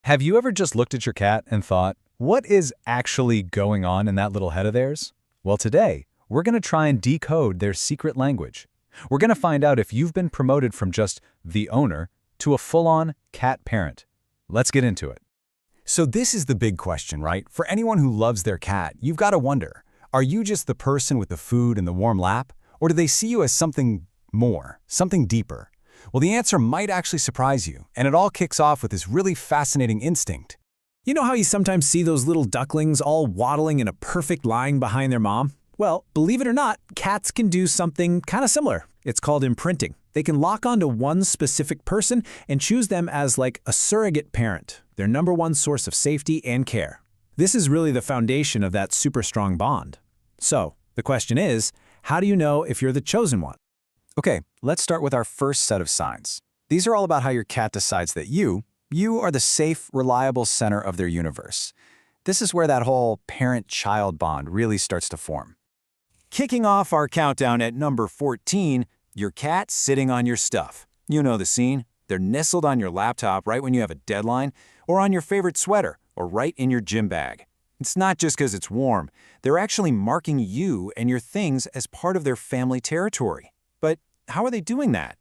Have you ever just looked at your cat and thought, what is actually going on in that little head of theirs? Well, today, we're going to try and decode their secret language. We're going to find out if you've been promoted from just the owner to a full-on cat parent. Let's get into it. So this is the big question, right? For anyone who loves their cat, you've got to wonder, are you just the person with the food and the warm lap? Or do they see you as something more, something deeper? Well, the answer might actually surprise you, and it all kicks off with this really fascinating instinct. You know how you sometimes see those little ducklings all waddling in a perfect line behind their mom? Well, believe it or not, cats can do something kind of similar. It's called imprinting. They can lock onto one specific person and choose them as like a surrogate parent, their number one source of safety and care. This is really the foundation of that super strong bond. So, the question is, how do you know if you're the chosen one? Okay, let's start with our first set of signs. These are all about how your cat decides that you are the safe, reliable center of their universe. This is where that whole parent-child bond really starts to form. Kicking off our countdown at number 14, your cat sitting on your stuff. You know the scene. They're nestled on your laptop right when you have a deadline, or on your favorite sweater, or right in your gym bag. It's not just because it's warm. They're actually marking you and your things as part of their family territory. But how are they doing that?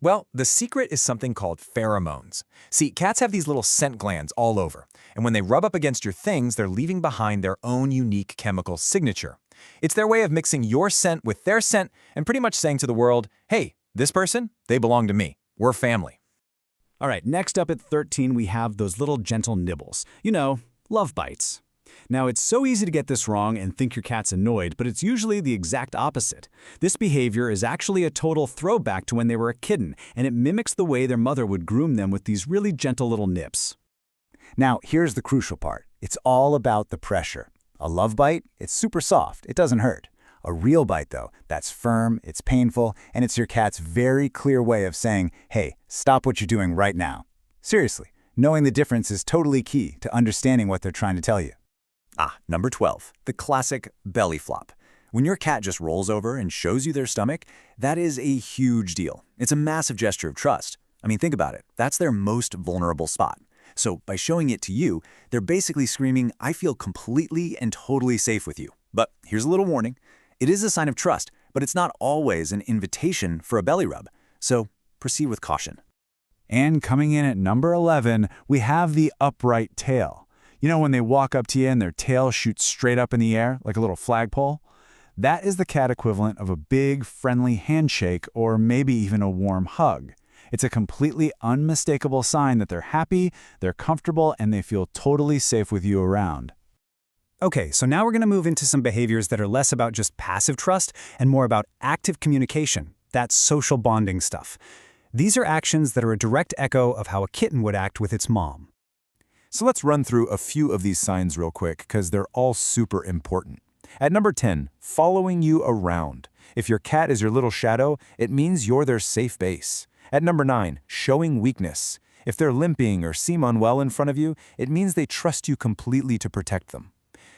Well, the secret is something called pheromones. See, cats have these little scent glands all over, and when they rub up against your things, they're leaving behind their own unique chemical signature. It's their way of mixing your scent with their scent and pretty much saying to the world, hey, this person, they belong to me. We're family. All right, next up at 13, we have those little gentle nibbles. You know, love bites. Now, it's so easy to get this wrong and think your cat's annoyed, but it's usually the exact opposite. This behavior is actually a total throwback to when they were a kitten, and it mimics the way their mother would groom them with these really gentle little nips. Now, here's the crucial part. It's all about the pressure. A love bite, it's super soft, it doesn't hurt. A real bite, though, that's firm, it's painful, and it's your cat's very clear way of saying, hey, stop what you're doing right now. Seriously, knowing the difference is totally key to understanding what they're trying to tell you. Number 12, the classic belly flop. When your cat just rolls over and shows you their stomach, that is a huge deal. It's a massive gesture of trust. I mean, think about it. That's their most vulnerable spot. So by showing it to you, they're basically screaming, I feel completely and totally safe with you. But here's a little warning. It is a sign of trust, but it's not always an invitation for a belly rub. So proceed with caution. And coming in at number 11, we have the upright tail. You know when they walk up to you and their tail shoots straight up in the air like a little flagpole? That is the cat equivalent of a big, friendly handshake or maybe even a warm hug. It's a completely unmistakable sign that they're happy, they're comfortable, and they feel totally safe with you around. Okay, so now we're going to move into some behaviors that are less about just passive trust and more about active communication, that social bonding stuff. These are actions that are a direct echo of how a kitten would act with its mom. So let's run through a few of these signs real quick because they're all super important. At number 10, following you around. If your cat is your little shadow, it means you're their safe base. At number 9, showing weakness. If they're limping or seem unwell in front of you, it means they trust you completely to protect them.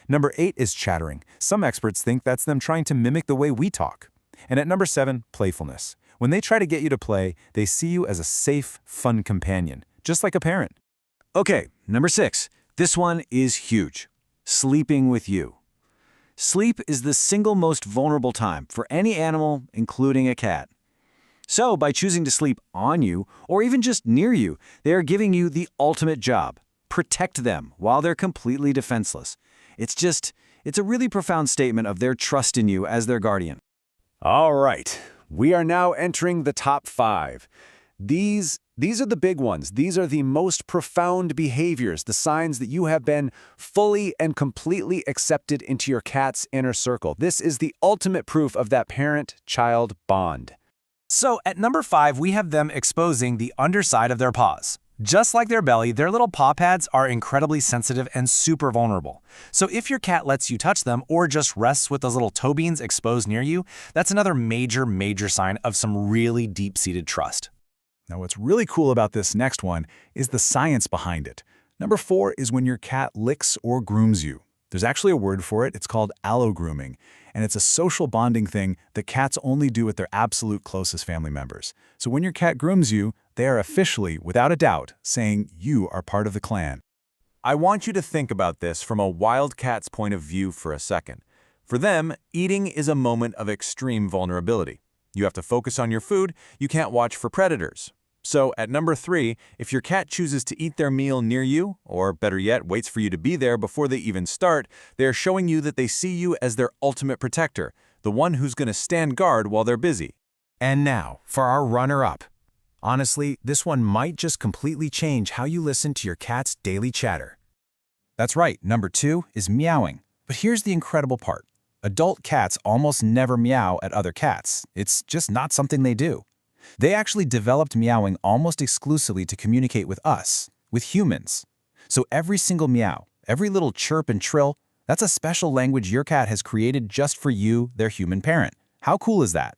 Number 8 is chattering. Some experts think that's them trying to mimic the way we talk. And at number 7, playfulness. When they try to get you to play, they see you as a safe, fun companion, just like a parent. Okay, number 6. This one is huge. Sleeping with you. Sleep is the single most vulnerable time for any animal, including a cat. So, by choosing to sleep on you, or even just near you, they are giving you the ultimate job. Protect them while they're completely defenseless. It's a really profound statement of their trust in you as their guardian. All right, we are now entering the top 5. These are the big ones. These are the most profound behaviors, the signs that you have been fully and completely accepted into your cat's inner circle. This is the ultimate proof of that parent-child bond. So at number 5, we have them exposing the underside of their paws. Just like their belly, their little paw pads are incredibly sensitive and super vulnerable. So if your cat lets you touch them or just rests with those little toe beans exposed near you, that's another major sign of some really deep-seated trust. Now, what's really cool about this next one is the science behind it. Number 4 is when your cat licks or grooms you. There's actually a word for it. It's called allogrooming, and it's a social bonding thing that cats only do with their absolute closest family members. So when your cat grooms you, they are officially, without a doubt, saying you are part of the clan. I want you to think about this from a wild cat's point of view for a second. For them, eating is a moment of extreme vulnerability. You have to focus on your food, you can't watch for predators. So at number 3, if your cat chooses to eat their meal near you, or better yet, waits for you to be there before they even start, they are showing you that they see you as their ultimate protector, the one who's going to stand guard while they're busy. And now, for our runner-up. Honestly, this one might just completely change how you listen to your cat's daily chatter. That's right, number 2 is meowing. But here's the incredible part. Adult cats almost never meow at other cats. It's just not something they do. They actually developed meowing almost exclusively to communicate with us, with humans. So every single meow, every little chirp and trill, that's a special language your cat has created just for you, their human parent. How cool is that?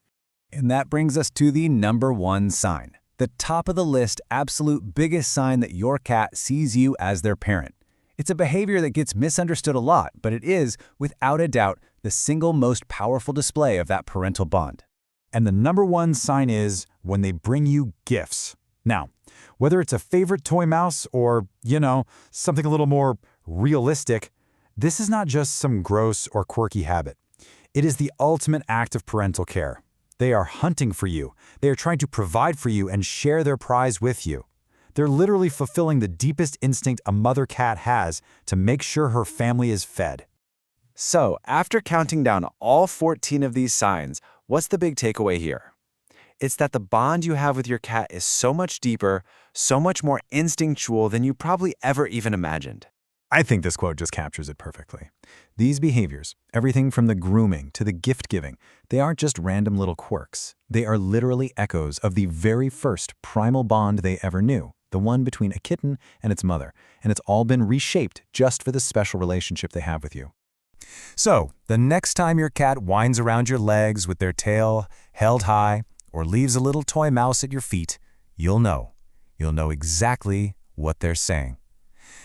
And that brings us to the number 1 sign. The top of the list, absolute biggest sign that your cat sees you as their parent. It's a behavior that gets misunderstood a lot, but it is, without a doubt, the single most powerful display of that parental bond. And the number 1 sign is when they bring you gifts. Now, whether it's a favorite toy mouse or, something a little more realistic, this is not just some gross or quirky habit. It is the ultimate act of parental care. They are hunting for you. They are trying to provide for you and share their prize with you. They're literally fulfilling the deepest instinct a mother cat has to make sure her family is fed. So, after counting down all 14 of these signs, what's the big takeaway here? It's that the bond you have with your cat is so much deeper, so much more instinctual than you probably ever even imagined. I think this quote just captures it perfectly. These behaviors, everything from the grooming to the gift-giving, they aren't just random little quirks. They are literally echoes of the very first primal bond they ever knew, the one between a kitten and its mother, and it's all been reshaped just for the special relationship they have with you. So, the next time your cat winds around your legs with their tail held high or leaves a little toy mouse at your feet, you'll know. You'll know exactly what they're saying.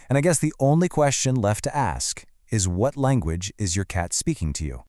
And I guess the only question left to ask is, what language is your cat speaking to you?